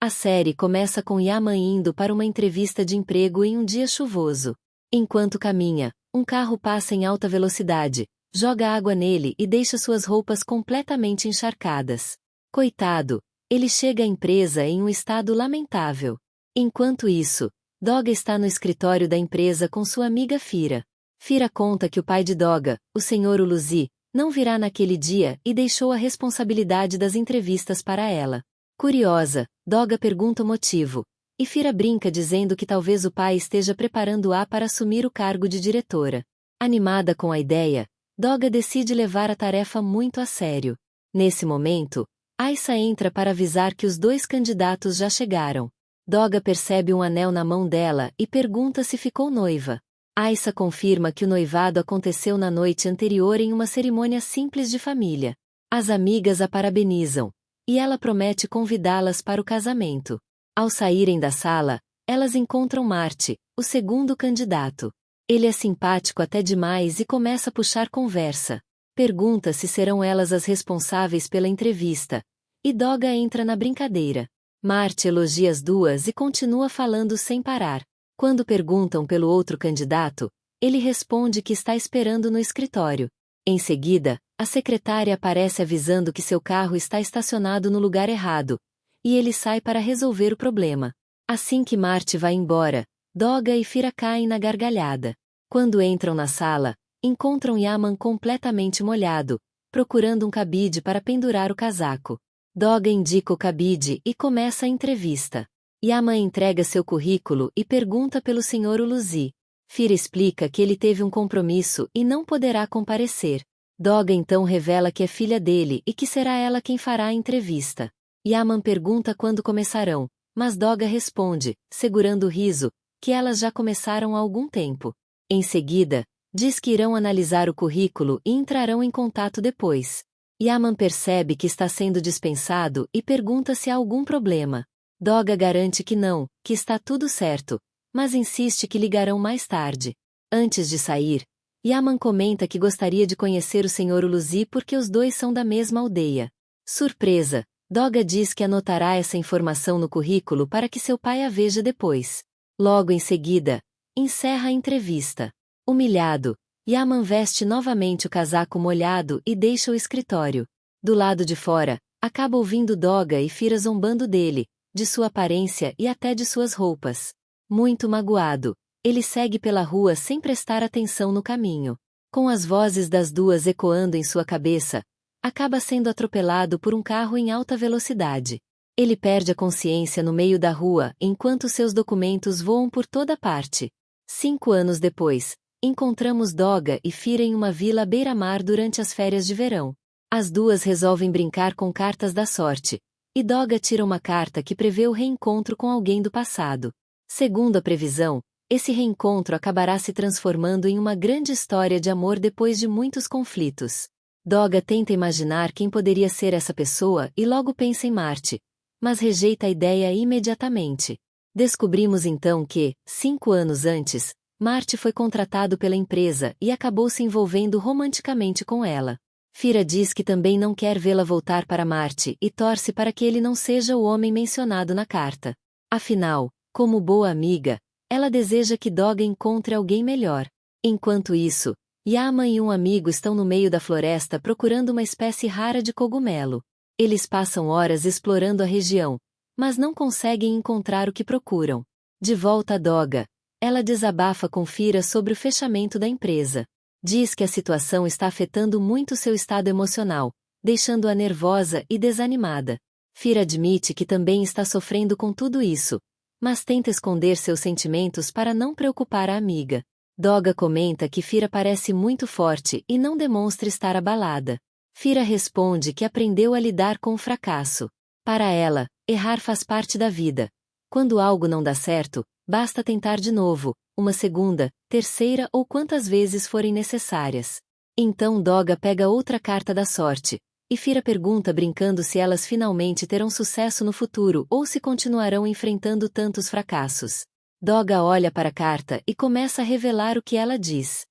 A série começa com Yaman indo para uma entrevista de emprego em um dia chuvoso. Enquanto caminha, um carro passa em alta velocidade, joga água nele e deixa suas roupas completamente encharcadas. Coitado, ele chega à empresa em um estado lamentável. Enquanto isso, Doga está no escritório da empresa com sua amiga Fira. Fira conta que o pai de Doga, o Sr. Uluzi, não virá naquele dia e deixou a responsabilidade das entrevistas para ela. Curiosa, Doga pergunta o motivo, e Fira brinca dizendo que talvez o pai esteja preparando-a para assumir o cargo de diretora. Animada com a ideia, Doga decide levar a tarefa muito a sério. Nesse momento, Aissa entra para avisar que os dois candidatos já chegaram. Doga percebe um anel na mão dela e pergunta se ficou noiva. Aissa confirma que o noivado aconteceu na noite anterior em uma cerimônia simples de família. As amigas a parabenizam, e ela promete convidá-las para o casamento. Ao saírem da sala, elas encontram Marte, o segundo candidato. Ele é simpático até demais e começa a puxar conversa. Pergunta se serão elas as responsáveis pela entrevista, e Doga entra na brincadeira. Marte elogia as duas e continua falando sem parar. Quando perguntam pelo outro candidato, ele responde que está esperando no escritório. Em seguida, a secretária aparece avisando que seu carro está estacionado no lugar errado, e ele sai para resolver o problema. Assim que Marte vai embora, Doga e Fira caem na gargalhada. Quando entram na sala, encontram Yaman completamente molhado, procurando um cabide para pendurar o casaco. Doga indica o cabide e começa a entrevista. Yaman entrega seu currículo e pergunta pelo Sr. Uluzi. Fira explica que ele teve um compromisso e não poderá comparecer. Doga então revela que é filha dele e que será ela quem fará a entrevista. Yaman pergunta quando começarão, mas Doga responde, segurando o riso, que elas já começaram há algum tempo. Em seguida, diz que irão analisar o currículo e entrarão em contato depois. Yaman percebe que está sendo dispensado e pergunta se há algum problema. Doga garante que não, que está tudo certo, mas insiste que ligarão mais tarde. Antes de sair, Yaman comenta que gostaria de conhecer o Sr. Uluzi porque os dois são da mesma aldeia. Surpresa, Doga diz que anotará essa informação no currículo para que seu pai a veja depois. Logo em seguida, encerra a entrevista. Humilhado, Yaman veste novamente o casaco molhado e deixa o escritório. Do lado de fora, acaba ouvindo Doga e Fira zombando dele, de sua aparência e até de suas roupas. Muito magoado, ele segue pela rua sem prestar atenção no caminho. Com as vozes das duas ecoando em sua cabeça, acaba sendo atropelado por um carro em alta velocidade. Ele perde a consciência no meio da rua enquanto seus documentos voam por toda parte. 5 anos depois, encontramos Doga e Fira em uma vila à beira-mar durante as férias de verão. As duas resolvem brincar com cartas da sorte, e Doga tira uma carta que prevê o reencontro com alguém do passado. Segundo a previsão, esse reencontro acabará se transformando em uma grande história de amor depois de muitos conflitos. Doga tenta imaginar quem poderia ser essa pessoa e logo pensa em Marte, mas rejeita a ideia imediatamente. Descobrimos então que, 5 anos antes, Marte foi contratado pela empresa e acabou se envolvendo romanticamente com ela. Fira diz que também não quer vê-la voltar para Marte e torce para que ele não seja o homem mencionado na carta. Afinal, como boa amiga, ela deseja que Doga encontre alguém melhor. Enquanto isso, Yaman e um amigo estão no meio da floresta procurando uma espécie rara de cogumelo. Eles passam horas explorando a região, mas não conseguem encontrar o que procuram. De volta a Doga, ela desabafa com Fira sobre o fechamento da empresa. Diz que a situação está afetando muito seu estado emocional, deixando-a nervosa e desanimada. Fira admite que também está sofrendo com tudo isso, mas tenta esconder seus sentimentos para não preocupar a amiga. Doga comenta que Fira parece muito forte e não demonstra estar abalada. Fira responde que aprendeu a lidar com o fracasso. Para ela, errar faz parte da vida. Quando algo não dá certo, basta tentar de novo, uma segunda, terceira ou quantas vezes forem necessárias. Então Doga pega outra carta da sorte, e Fira pergunta brincando se elas finalmente terão sucesso no futuro ou se continuarão enfrentando tantos fracassos. Doga olha para a carta e começa a revelar o que ela diz.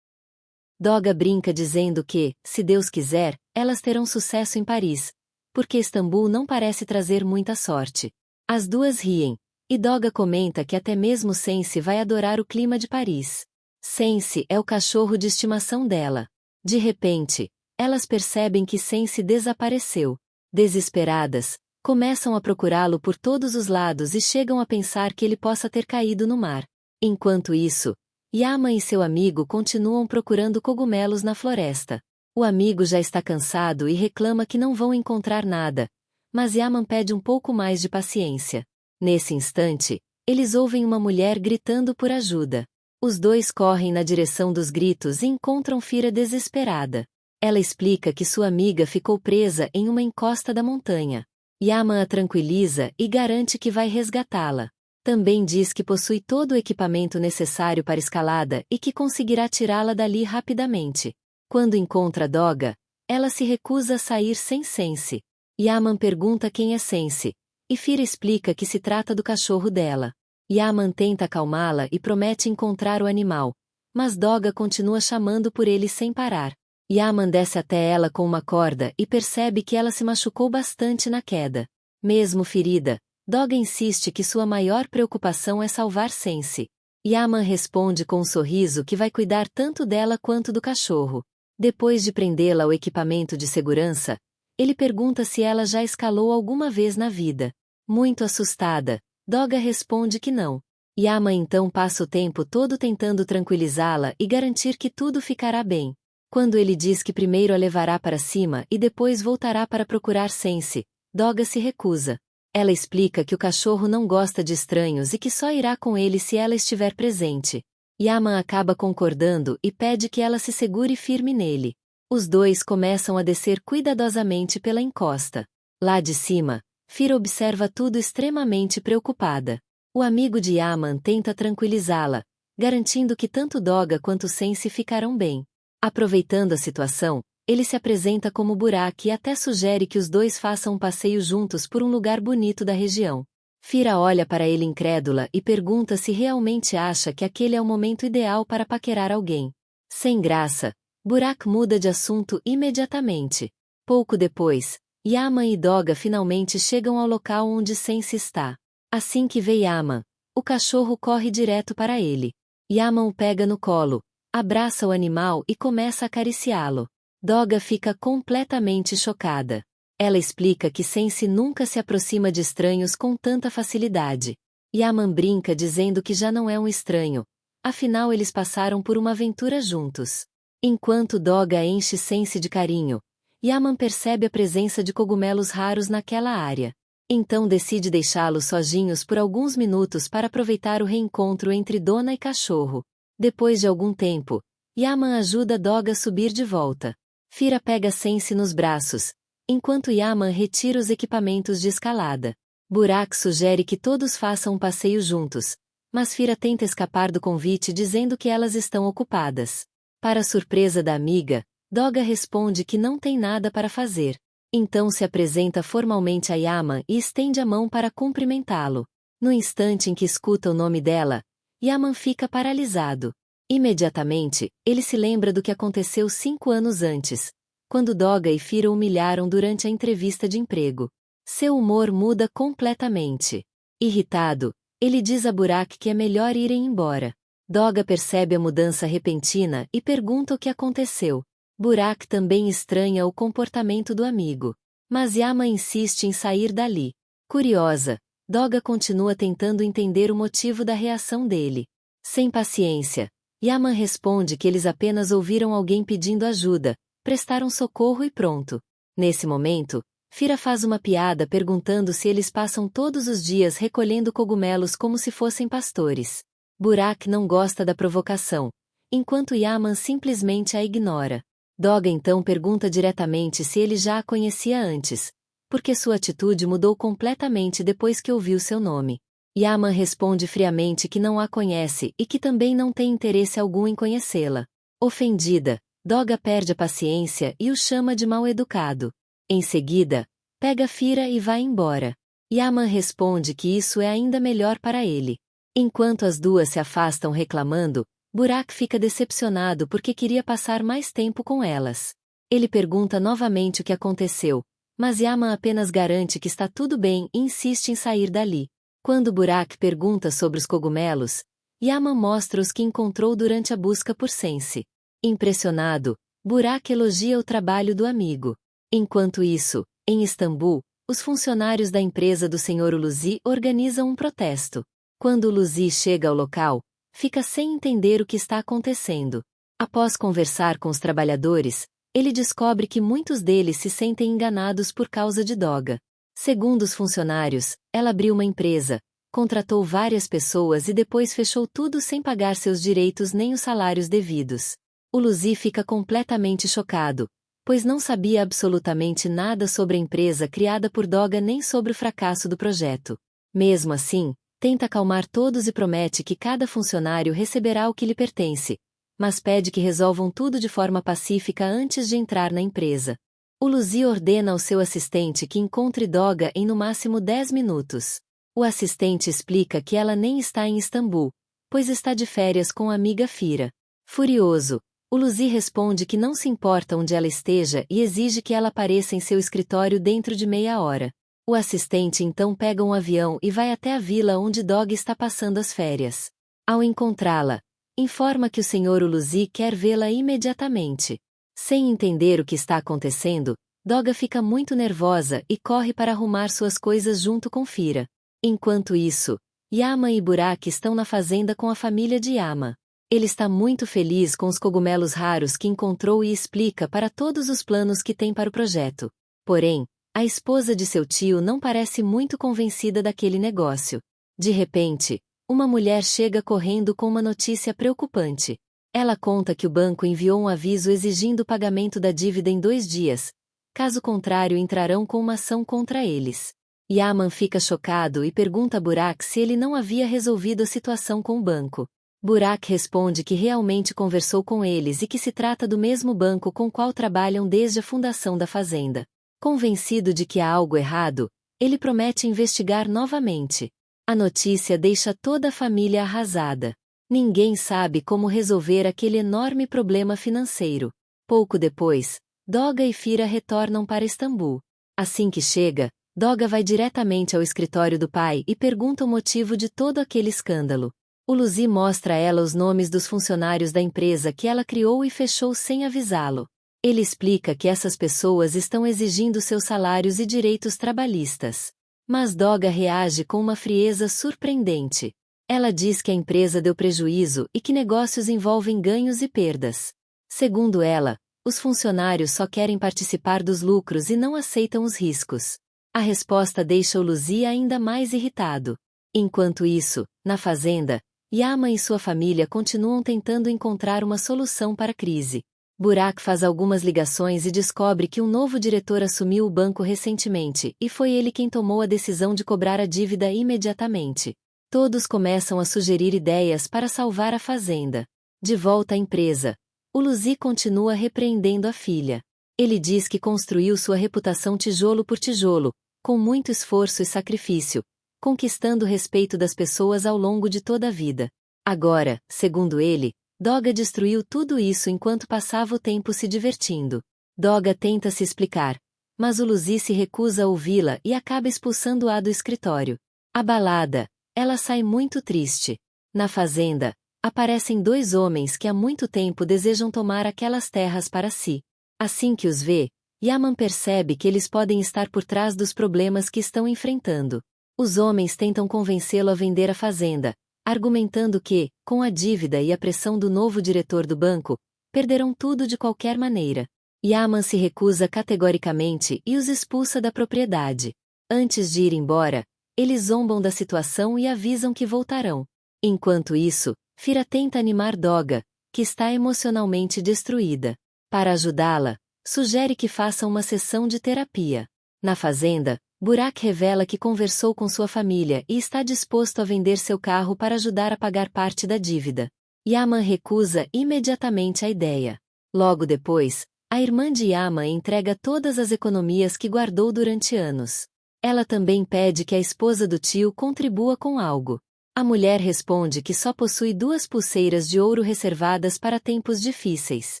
Doga brinca dizendo que, se Deus quiser, elas terão sucesso em Paris, porque Istambul não parece trazer muita sorte. As duas riem, e Doga comenta que até mesmo Sense vai adorar o clima de Paris. Sense é o cachorro de estimação dela. De repente, elas percebem que Sense desapareceu. Desesperadas, começam a procurá-lo por todos os lados e chegam a pensar que ele possa ter caído no mar. Enquanto isso, Yaman e seu amigo continuam procurando cogumelos na floresta. O amigo já está cansado e reclama que não vão encontrar nada, mas Yaman pede um pouco mais de paciência. Nesse instante, eles ouvem uma mulher gritando por ajuda. Os dois correm na direção dos gritos e encontram Fira desesperada. Ela explica que sua amiga ficou presa em uma encosta da montanha. Yaman a tranquiliza e garante que vai resgatá-la. Também diz que possui todo o equipamento necessário para escalada e que conseguirá tirá-la dali rapidamente. Quando encontra Doga, ela se recusa a sair sem Sense. Yaman pergunta quem é Sense, e Fira explica que se trata do cachorro dela. Yaman tenta acalmá-la e promete encontrar o animal, mas Doga continua chamando por ele sem parar. Yaman desce até ela com uma corda e percebe que ela se machucou bastante na queda. Mesmo ferida, Doga insiste que sua maior preocupação é salvar Sense. Yaman responde com um sorriso que vai cuidar tanto dela quanto do cachorro. Depois de prendê-la ao equipamento de segurança, ele pergunta se ela já escalou alguma vez na vida. Muito assustada, Doga responde que não. Yaman então passa o tempo todo tentando tranquilizá-la e garantir que tudo ficará bem. Quando ele diz que primeiro a levará para cima e depois voltará para procurar Sense, Doga se recusa. Ela explica que o cachorro não gosta de estranhos e que só irá com ele se ela estiver presente. Yaman acaba concordando e pede que ela se segure firme nele. Os dois começam a descer cuidadosamente pela encosta. Lá de cima, Fira observa tudo extremamente preocupada. O amigo de Yaman tenta tranquilizá-la, garantindo que tanto Doga quanto Sense ficarão bem. Aproveitando a situação, ele se apresenta como Burak e até sugere que os dois façam um passeio juntos por um lugar bonito da região. Fira olha para ele incrédula e pergunta se realmente acha que aquele é o momento ideal para paquerar alguém. Sem graça, Burak muda de assunto imediatamente. Pouco depois, Yaman e Doga finalmente chegam ao local onde Sense está. Assim que vê Yaman, o cachorro corre direto para ele. Yaman o pega no colo, abraça o animal e começa a acariciá-lo. Doga fica completamente chocada. Ela explica que Sense nunca se aproxima de estranhos com tanta facilidade. Yaman brinca dizendo que já não é um estranho, afinal eles passaram por uma aventura juntos. Enquanto Doga enche Sense de carinho, Yaman percebe a presença de cogumelos raros naquela área. Então decide deixá-los sozinhos por alguns minutos para aproveitar o reencontro entre dona e cachorro. Depois de algum tempo, Yaman ajuda Doga a subir de volta. Fira pega Sense nos braços, enquanto Yaman retira os equipamentos de escalada. Burak sugere que todos façam um passeio juntos, mas Fira tenta escapar do convite dizendo que elas estão ocupadas. Para surpresa da amiga, Doga responde que não tem nada para fazer. Então se apresenta formalmente a Yaman e estende a mão para cumprimentá-lo. No instante em que escuta o nome dela, Yaman fica paralisado. Imediatamente, ele se lembra do que aconteceu 5 anos antes, quando Doga e Fira o humilharam durante a entrevista de emprego. Seu humor muda completamente. Irritado, ele diz a Burak que é melhor irem embora. Doga percebe a mudança repentina e pergunta o que aconteceu. Burak também estranha o comportamento do amigo. Mas Yaman insiste em sair dali. Curiosa, Doga continua tentando entender o motivo da reação dele. Sem paciência, Yaman responde que eles apenas ouviram alguém pedindo ajuda, prestaram socorro e pronto. Nesse momento, Fira faz uma piada perguntando se eles passam todos os dias recolhendo cogumelos como se fossem pastores. Burak não gosta da provocação, enquanto Yaman simplesmente a ignora. Doga então pergunta diretamente se ele já a conhecia antes, porque sua atitude mudou completamente depois que ouviu seu nome. Yaman responde friamente que não a conhece e que também não tem interesse algum em conhecê-la. Ofendida, Doga perde a paciência e o chama de mal-educado. Em seguida, pega Fira e vai embora. Yaman responde que isso é ainda melhor para ele. Enquanto as duas se afastam reclamando, Burak fica decepcionado porque queria passar mais tempo com elas. Ele pergunta novamente o que aconteceu, Mas Yaman apenas garante que está tudo bem e insiste em sair dali. Quando Burak pergunta sobre os cogumelos, Yaman mostra os que encontrou durante a busca por Sense. Impressionado, Burak elogia o trabalho do amigo. Enquanto isso, em Istambul, os funcionários da empresa do Sr. Uluzi organizam um protesto. Quando Uluzi chega ao local, fica sem entender o que está acontecendo. Após conversar com os trabalhadores, ele descobre que muitos deles se sentem enganados por causa de Doga. Segundo os funcionários, ela abriu uma empresa, contratou várias pessoas e depois fechou tudo sem pagar seus direitos nem os salários devidos. Uluzi fica completamente chocado, pois não sabia absolutamente nada sobre a empresa criada por Doga nem sobre o fracasso do projeto. Mesmo assim, tenta acalmar todos e promete que cada funcionário receberá o que lhe pertence, mas pede que resolvam tudo de forma pacífica antes de entrar na empresa. Uluzi ordena ao seu assistente que encontre Doga em no máximo 10 minutos. O assistente explica que ela nem está em Istambul, pois está de férias com a amiga Fira. Furioso, Uluzi responde que não se importa onde ela esteja e exige que ela apareça em seu escritório dentro de meia hora. O assistente então pega um avião e vai até a vila onde Doga está passando as férias. Ao encontrá-la, informa que o Sr. Uluzi quer vê-la imediatamente. Sem entender o que está acontecendo, Doga fica muito nervosa e corre para arrumar suas coisas junto com Fira. Enquanto isso, Yaman e Burak estão na fazenda com a família de Yaman. Ele está muito feliz com os cogumelos raros que encontrou e explica para todos os planos que tem para o projeto. Porém, a esposa de seu tio não parece muito convencida daquele negócio. De repente, uma mulher chega correndo com uma notícia preocupante. Ela conta que o banco enviou um aviso exigindo o pagamento da dívida em 2 dias. Caso contrário, entrarão com uma ação contra eles. Yaman fica chocado e pergunta a Burak se ele não havia resolvido a situação com o banco. Burak responde que realmente conversou com eles e que se trata do mesmo banco com o qual trabalham desde a fundação da fazenda. Convencido de que há algo errado, ele promete investigar novamente. A notícia deixa toda a família arrasada. Ninguém sabe como resolver aquele enorme problema financeiro. Pouco depois, Doga e Fira retornam para Istambul. Assim que chega, Doga vai diretamente ao escritório do pai e pergunta o motivo de todo aquele escândalo. Uluzi mostra a ela os nomes dos funcionários da empresa que ela criou e fechou sem avisá-lo. Ele explica que essas pessoas estão exigindo seus salários e direitos trabalhistas. Mas Doga reage com uma frieza surpreendente. Ela diz que a empresa deu prejuízo e que negócios envolvem ganhos e perdas. Segundo ela, os funcionários só querem participar dos lucros e não aceitam os riscos. A resposta deixa Uluzi ainda mais irritado. Enquanto isso, na fazenda, Yaman e sua família continuam tentando encontrar uma solução para a crise. Burak faz algumas ligações e descobre que um novo diretor assumiu o banco recentemente e foi ele quem tomou a decisão de cobrar a dívida imediatamente. Todos começam a sugerir ideias para salvar a fazenda. De volta à empresa, Uluzi continua repreendendo a filha. Ele diz que construiu sua reputação tijolo por tijolo, com muito esforço e sacrifício, conquistando o respeito das pessoas ao longo de toda a vida. Agora, segundo ele, Doga destruiu tudo isso enquanto passava o tempo se divertindo. Doga tenta se explicar, mas Uluzi se recusa a ouvi-la e acaba expulsando-a do escritório. Abalada, ela sai muito triste. Na fazenda, aparecem 2 homens que há muito tempo desejam tomar aquelas terras para si. Assim que os vê, Yaman percebe que eles podem estar por trás dos problemas que estão enfrentando. Os homens tentam convencê-lo a vender a fazenda, argumentando que, com a dívida e a pressão do novo diretor do banco, perderão tudo de qualquer maneira. Yaman se recusa categoricamente e os expulsa da propriedade. Antes de ir embora, eles zombam da situação e avisam que voltarão. Enquanto isso, Fira tenta animar Doga, que está emocionalmente destruída. Para ajudá-la, sugere que façam uma sessão de terapia. Na fazenda, Burak revela que conversou com sua família e está disposto a vender seu carro para ajudar a pagar parte da dívida. Yaman recusa imediatamente a ideia. Logo depois, a irmã de Yaman entrega todas as economias que guardou durante anos. Ela também pede que a esposa do tio contribua com algo. A mulher responde que só possui 2 pulseiras de ouro reservadas para tempos difíceis.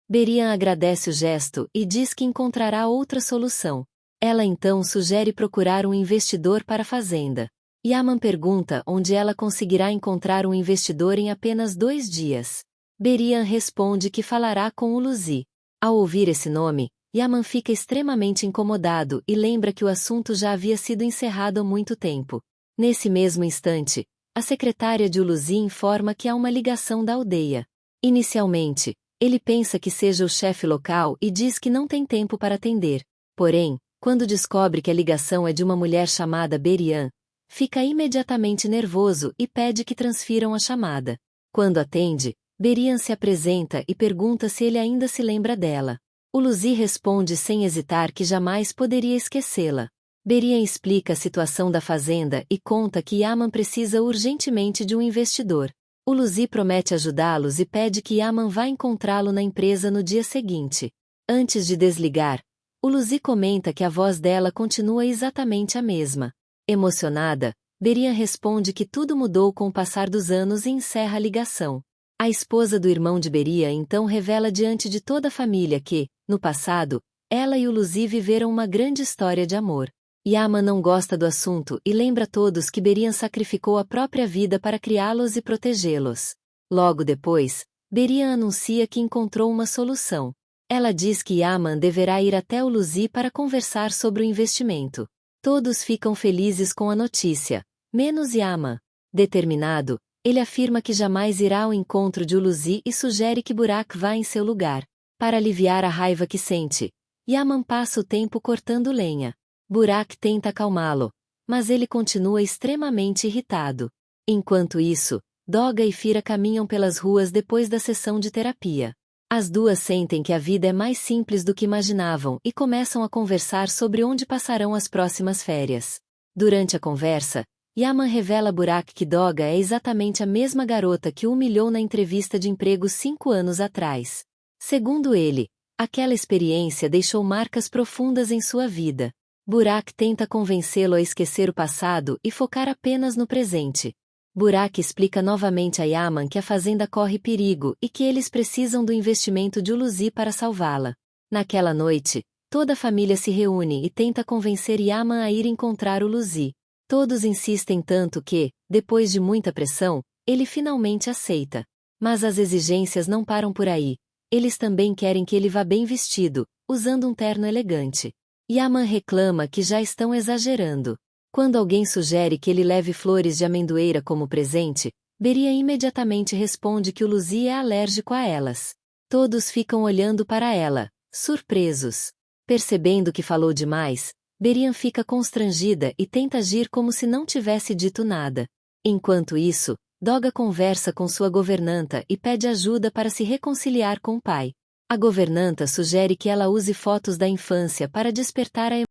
Berian agradece o gesto e diz que encontrará outra solução. Ela então sugere procurar um investidor para a fazenda. Yaman pergunta onde ela conseguirá encontrar um investidor em apenas 2 dias. Berian responde que falará com o Luzi. Ao ouvir esse nome, Yaman fica extremamente incomodado e lembra que o assunto já havia sido encerrado há muito tempo. Nesse mesmo instante, a secretária de Uluzi informa que há uma ligação da aldeia. Inicialmente, ele pensa que seja o chefe local e diz que não tem tempo para atender. Porém, quando descobre que a ligação é de uma mulher chamada Berian, fica imediatamente nervoso e pede que transfiram a chamada. Quando atende, Berian se apresenta e pergunta se ele ainda se lembra dela. Uluzi responde sem hesitar que jamais poderia esquecê-la. Berian explica a situação da fazenda e conta que Yaman precisa urgentemente de um investidor. Uluzi promete ajudá-los e pede que Yaman vá encontrá-lo na empresa no dia seguinte. Antes de desligar, Uluzi comenta que a voz dela continua exatamente a mesma. Emocionada, Berian responde que tudo mudou com o passar dos anos e encerra a ligação. A esposa do irmão de Berian então revela diante de toda a família que, no passado, ela e Uluzi viveram uma grande história de amor. Yaman não gosta do assunto e lembra a todos que Berian sacrificou a própria vida para criá-los e protegê-los. Logo depois, Berian anuncia que encontrou uma solução. Ela diz que Yaman deverá ir até Uluzi para conversar sobre o investimento. Todos ficam felizes com a notícia, menos Yaman. Determinado, ele afirma que jamais irá ao encontro de Uluzi e sugere que Burak vá em seu lugar. Para aliviar a raiva que sente, Yaman passa o tempo cortando lenha. Burak tenta acalmá-lo, mas ele continua extremamente irritado. Enquanto isso, Doga e Fira caminham pelas ruas depois da sessão de terapia. As duas sentem que a vida é mais simples do que imaginavam e começam a conversar sobre onde passarão as próximas férias. Durante a conversa, Yaman revela a Burak que Doga é exatamente a mesma garota que o humilhou na entrevista de emprego 5 anos atrás. Segundo ele, aquela experiência deixou marcas profundas em sua vida. Burak tenta convencê-lo a esquecer o passado e focar apenas no presente. Burak explica novamente a Yaman que a fazenda corre perigo e que eles precisam do investimento de Uluzi para salvá-la. Naquela noite, toda a família se reúne e tenta convencer Yaman a ir encontrar Uluzi. Todos insistem tanto que, depois de muita pressão, ele finalmente aceita. Mas as exigências não param por aí. Eles também querem que ele vá bem vestido, usando um terno elegante. Yaman reclama que já estão exagerando. Quando alguém sugere que ele leve flores de amendoeira como presente, Berian imediatamente responde que Uluzi é alérgico a elas. Todos ficam olhando para ela, surpresos. Percebendo que falou demais, Berian fica constrangida e tenta agir como se não tivesse dito nada. Enquanto isso, Doga conversa com sua governanta e pede ajuda para se reconciliar com o pai. A governanta sugere que ela use fotos da infância para despertar a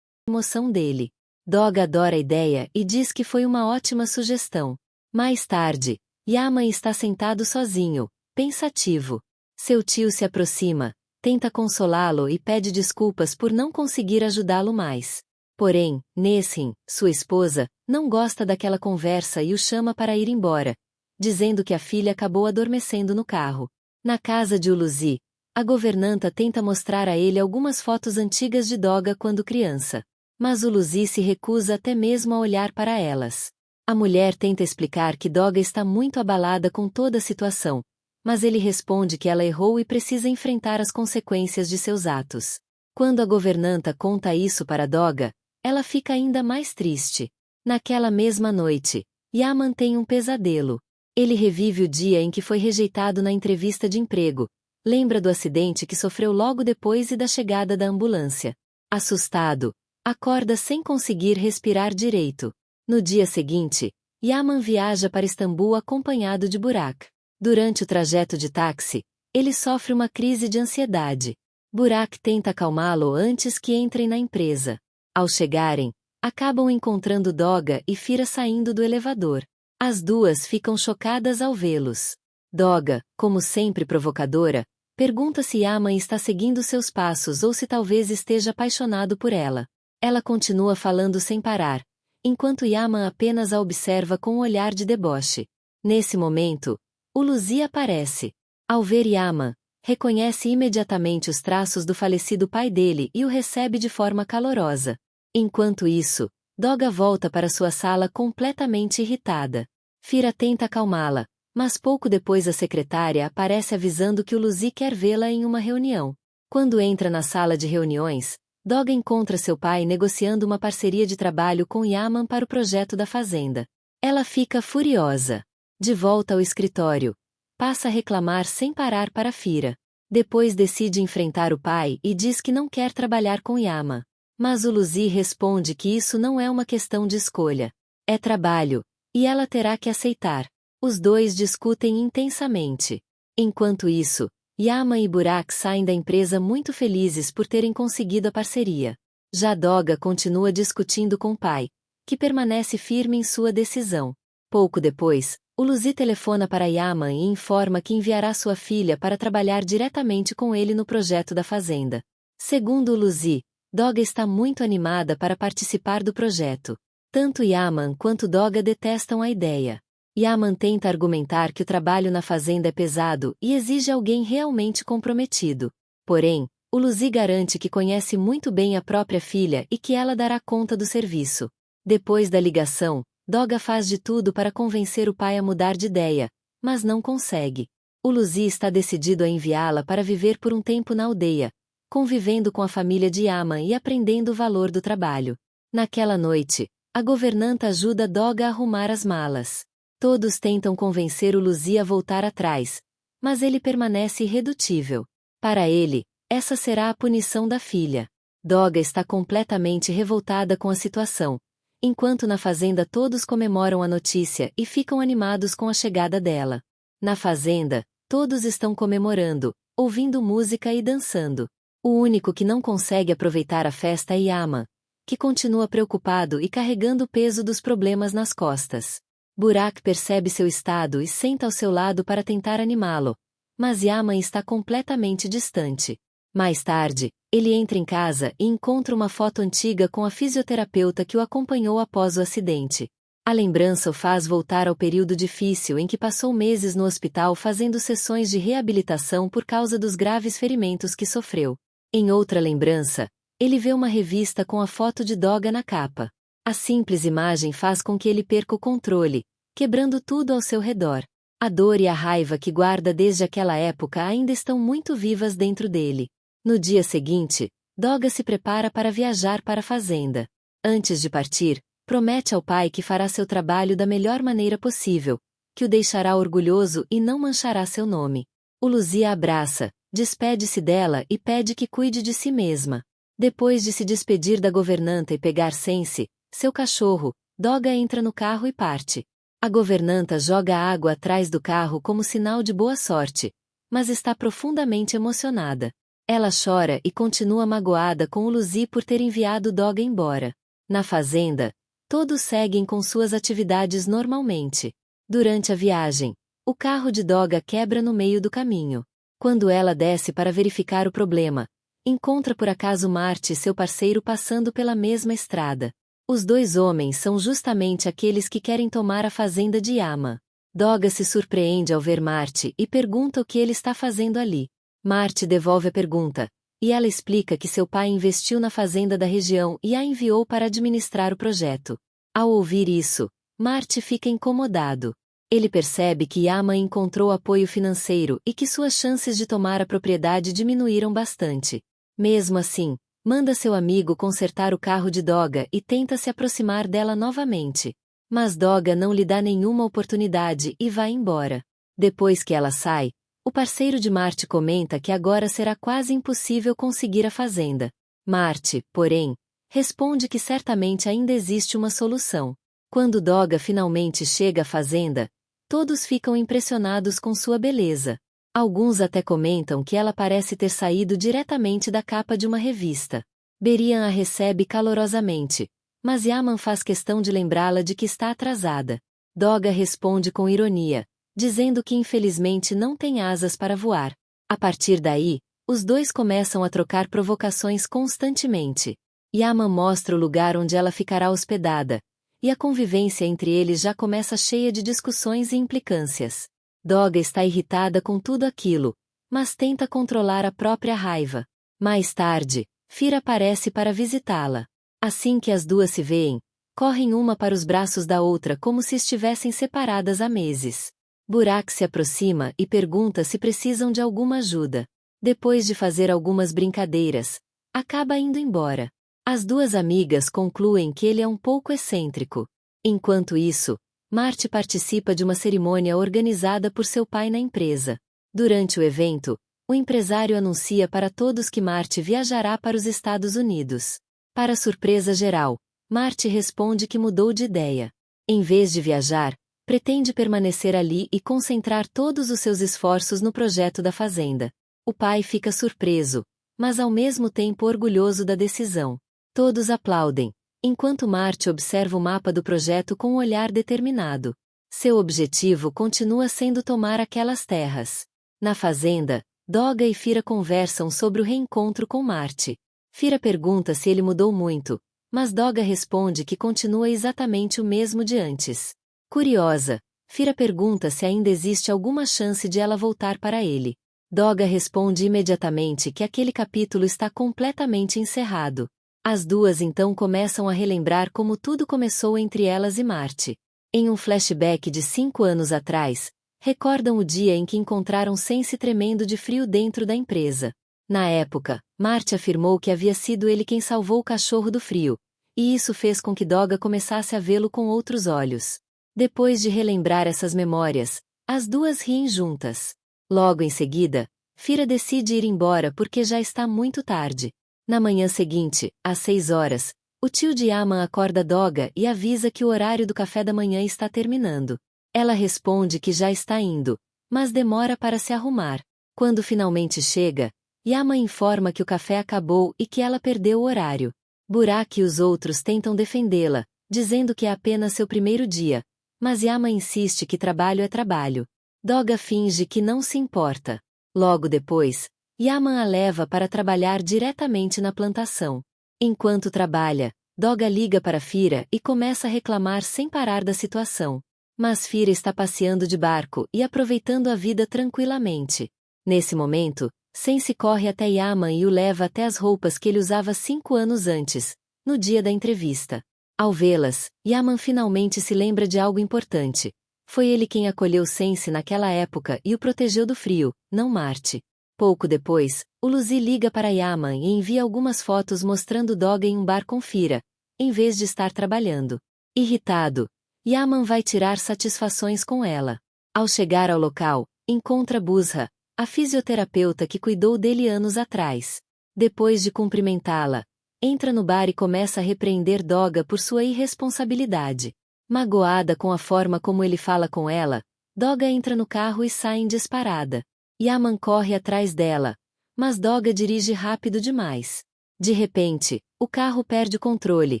emoção dele. Doga adora a ideia e diz que foi uma ótima sugestão. Mais tarde, Yaman está sentado sozinho, pensativo. Seu tio se aproxima, tenta consolá-lo e pede desculpas por não conseguir ajudá-lo mais. Porém, Nesrin, sua esposa, não gosta daquela conversa e o chama para ir embora, dizendo que a filha acabou adormecendo no carro. Na casa de Uluzi, a governanta tenta mostrar a ele algumas fotos antigas de Doga quando criança. Mas Uluzi se recusa até mesmo a olhar para elas. A mulher tenta explicar que Doga está muito abalada com toda a situação, mas ele responde que ela errou e precisa enfrentar as consequências de seus atos. Quando a governanta conta isso para Doga, ela fica ainda mais triste. Naquela mesma noite, Yaman tem um pesadelo. Ele revive o dia em que foi rejeitado na entrevista de emprego, lembra do acidente que sofreu logo depois e da chegada da ambulância. Assustado, acorda sem conseguir respirar direito. No dia seguinte, Yaman viaja para Istambul acompanhado de Burak. Durante o trajeto de táxi, ele sofre uma crise de ansiedade. Burak tenta acalmá-lo antes que entrem na empresa. Ao chegarem, acabam encontrando Doga e Fira saindo do elevador. As duas ficam chocadas ao vê-los. Doga, como sempre provocadora, pergunta se Yaman está seguindo seus passos ou se talvez esteja apaixonado por ela. Ela continua falando sem parar, enquanto Yaman apenas a observa com um olhar de deboche. Nesse momento, Uluzi aparece. Ao ver Yaman, reconhece imediatamente os traços do falecido pai dele e o recebe de forma calorosa. Enquanto isso, Doga volta para sua sala completamente irritada. Fira tenta acalmá-la, mas pouco depois a secretária aparece avisando que o Luzi quer vê-la em uma reunião. Quando entra na sala de reuniões, Doga encontra seu pai negociando uma parceria de trabalho com Yaman para o projeto da fazenda. Ela fica furiosa. De volta ao escritório, passa a reclamar sem parar para Fira. Depois decide enfrentar o pai e diz que não quer trabalhar com Yaman. Mas o Luzi responde que isso não é uma questão de escolha. É trabalho, e ela terá que aceitar. Os dois discutem intensamente. Enquanto isso, Yaman e Burak saem da empresa muito felizes por terem conseguido a parceria. Já Doga continua discutindo com o pai, que permanece firme em sua decisão. Pouco depois, o Luzi telefona para Yaman e informa que enviará sua filha para trabalhar diretamente com ele no projeto da fazenda. Segundo o Luzi, Doga está muito animada para participar do projeto. Tanto Yaman quanto Doga detestam a ideia. Yaman tenta argumentar que o trabalho na fazenda é pesado e exige alguém realmente comprometido. Porém, o Luzi garante que conhece muito bem a própria filha e que ela dará conta do serviço. Depois da ligação, Doga faz de tudo para convencer o pai a mudar de ideia, mas não consegue. O Luzi está decidido a enviá-la para viver por um tempo na aldeia, convivendo com a família de Yaman e aprendendo o valor do trabalho. Naquela noite, a governanta ajuda Doga a arrumar as malas. Todos tentam convencer o Luzi a voltar atrás, mas ele permanece irredutível. Para ele, essa será a punição da filha. Doga está completamente revoltada com a situação, enquanto na fazenda todos comemoram a notícia e ficam animados com a chegada dela. Na fazenda, todos estão comemorando, ouvindo música e dançando. O único que não consegue aproveitar a festa é Yaman, que continua preocupado e carregando o peso dos problemas nas costas. Burak percebe seu estado e senta ao seu lado para tentar animá-lo, mas Yaman está completamente distante. Mais tarde, ele entra em casa e encontra uma foto antiga com a fisioterapeuta que o acompanhou após o acidente. A lembrança o faz voltar ao período difícil em que passou meses no hospital fazendo sessões de reabilitação por causa dos graves ferimentos que sofreu. Em outra lembrança, ele vê uma revista com a foto de Doga na capa. A simples imagem faz com que ele perca o controle, quebrando tudo ao seu redor. A dor e a raiva que guarda desde aquela época ainda estão muito vivas dentro dele. No dia seguinte, Doga se prepara para viajar para a fazenda. Antes de partir, promete ao pai que fará seu trabalho da melhor maneira possível, que o deixará orgulhoso e não manchará seu nome. O Luzi a abraça, despede-se dela e pede que cuide de si mesma. Depois de se despedir da governanta e pegar Sense, seu cachorro, Doga entra no carro e parte. A governanta joga água atrás do carro como sinal de boa sorte, mas está profundamente emocionada. Ela chora e continua magoada com o Luzi por ter enviado Doga embora. Na fazenda, todos seguem com suas atividades normalmente. Durante a viagem, o carro de Doga quebra no meio do caminho. Quando ela desce para verificar o problema, encontra por acaso Marty e seu parceiro passando pela mesma estrada. Os dois homens são justamente aqueles que querem tomar a fazenda de Yaman. Doga se surpreende ao ver Marty e pergunta o que ele está fazendo ali. Marty devolve a pergunta, e ela explica que seu pai investiu na fazenda da região e a enviou para administrar o projeto. Ao ouvir isso, Marty fica incomodado. Ele percebe que Yaman encontrou apoio financeiro e que suas chances de tomar a propriedade diminuíram bastante. Mesmo assim, manda seu amigo consertar o carro de Doga e tenta se aproximar dela novamente. Mas Doga não lhe dá nenhuma oportunidade e vai embora. Depois que ela sai, o parceiro de Marty comenta que agora será quase impossível conseguir a fazenda. Marty, porém, responde que certamente ainda existe uma solução. Quando Doga finalmente chega à fazenda, todos ficam impressionados com sua beleza. Alguns até comentam que ela parece ter saído diretamente da capa de uma revista. Berian a recebe calorosamente, mas Yaman faz questão de lembrá-la de que está atrasada. Doga responde com ironia, dizendo que infelizmente não tem asas para voar. A partir daí, os dois começam a trocar provocações constantemente. Yaman mostra o lugar onde ela ficará hospedada, e a convivência entre eles já começa cheia de discussões e implicâncias. Doga está irritada com tudo aquilo, mas tenta controlar a própria raiva. Mais tarde, Fira aparece para visitá-la. Assim que as duas se veem, correm uma para os braços da outra como se estivessem separadas há meses. Burak se aproxima e pergunta se precisam de alguma ajuda. Depois de fazer algumas brincadeiras, acaba indo embora. As duas amigas concluem que ele é um pouco excêntrico. Enquanto isso, Marte participa de uma cerimônia organizada por seu pai na empresa. Durante o evento, o empresário anuncia para todos que Marte viajará para os Estados Unidos. Para surpresa geral, Marte responde que mudou de ideia. Em vez de viajar, pretende permanecer ali e concentrar todos os seus esforços no projeto da fazenda. O pai fica surpreso, mas ao mesmo tempo orgulhoso da decisão. Todos aplaudem, enquanto Marte observa o mapa do projeto com um olhar determinado. Seu objetivo continua sendo tomar aquelas terras. Na fazenda, Doga e Fira conversam sobre o reencontro com Marte. Fira pergunta se ele mudou muito, mas Doga responde que continua exatamente o mesmo de antes. Curiosa, Fira pergunta se ainda existe alguma chance de ela voltar para ele. Doga responde imediatamente que aquele capítulo está completamente encerrado. As duas então começam a relembrar como tudo começou entre elas e Marte. Em um flashback de 5 anos atrás, recordam o dia em que encontraram Sense tremendo de frio dentro da empresa. Na época, Marte afirmou que havia sido ele quem salvou o cachorro do frio, e isso fez com que Doga começasse a vê-lo com outros olhos. Depois de relembrar essas memórias, as duas riem juntas. Logo em seguida, Fira decide ir embora porque já está muito tarde. Na manhã seguinte, às 6 horas, o tio de Yaman acorda Doga e avisa que o horário do café da manhã está terminando. Ela responde que já está indo, mas demora para se arrumar. Quando finalmente chega, Yaman informa que o café acabou e que ela perdeu o horário. Burak e os outros tentam defendê-la, dizendo que é apenas seu primeiro dia, mas Yaman insiste que trabalho é trabalho. Doga finge que não se importa. Logo depois, Yaman a leva para trabalhar diretamente na plantação. Enquanto trabalha, Doga liga para Fira e começa a reclamar sem parar da situação. Mas Fira está passeando de barco e aproveitando a vida tranquilamente. Nesse momento, Sense corre até Yaman e o leva até as roupas que ele usava 5 anos antes, no dia da entrevista. Ao vê-las, Yaman finalmente se lembra de algo importante. Foi ele quem acolheu Sense naquela época e o protegeu do frio, não Marte. Pouco depois, o Luzi liga para Yaman e envia algumas fotos mostrando Doga em um bar com Fira, em vez de estar trabalhando. Irritado, Yaman vai tirar satisfações com ela. Ao chegar ao local, encontra Busra, a fisioterapeuta que cuidou dele anos atrás. Depois de cumprimentá-la, entra no bar e começa a repreender Doga por sua irresponsabilidade. Magoada com a forma como ele fala com ela, Doga entra no carro e sai em disparada. Yaman corre atrás dela, mas Doga dirige rápido demais. De repente, o carro perde o controle,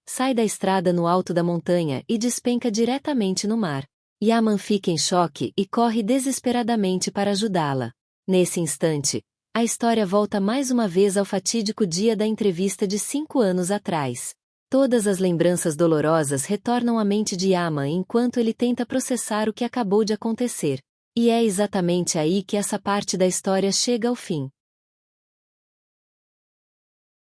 sai da estrada no alto da montanha e despenca diretamente no mar. Yaman fica em choque e corre desesperadamente para ajudá-la. Nesse instante, a história volta mais uma vez ao fatídico dia da entrevista de 5 anos atrás. Todas as lembranças dolorosas retornam à mente de Yaman enquanto ele tenta processar o que acabou de acontecer. E é exatamente aí que essa parte da história chega ao fim.